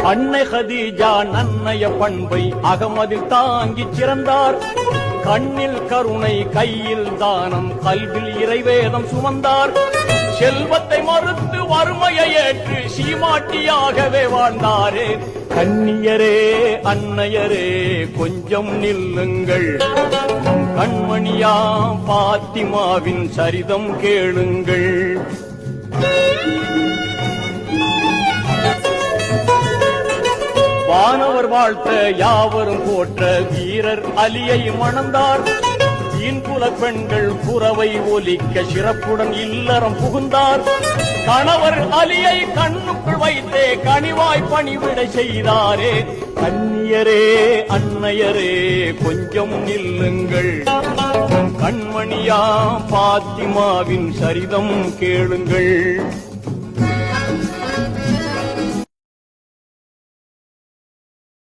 அன்னை ஹதீஜா நன்னைய பண்பை அகமதில் தாங்கிச் சிறந்தார். கண்ணில் கருணை, கையில் தானம், கல்வில் இறைவேதம் சுமந்தார். செல்வத்தை மறுத்து வறுமையை ஏற்று சீமாட்டியாகவே வாழ்ந்தாரே. கண்ணியரே, அன்னையரே, கொஞ்சம் நில்லுங்கள், கண்மணியா பாத்திமாவின் சரிதம் கேளுங்கள். வானவர் வாழ்த்த யாவரும் போற்ற வீரர் அலியை மணந்தார். தீன்குல பெண்கள் புறவை ஒலிக்க சிறப்புடன் இல்லறம் புகுந்தார். கணவர் அலியை கண்ணுக்குள் வைத்தே கனிவாய் பணிவிடை செய்தாரே. கண்ணியரே, அன்னையரே, கொஞ்சம் நில்லுங்கள், கண்மணியா பாத்திமாவின் சரிதம் கேளுங்கள்.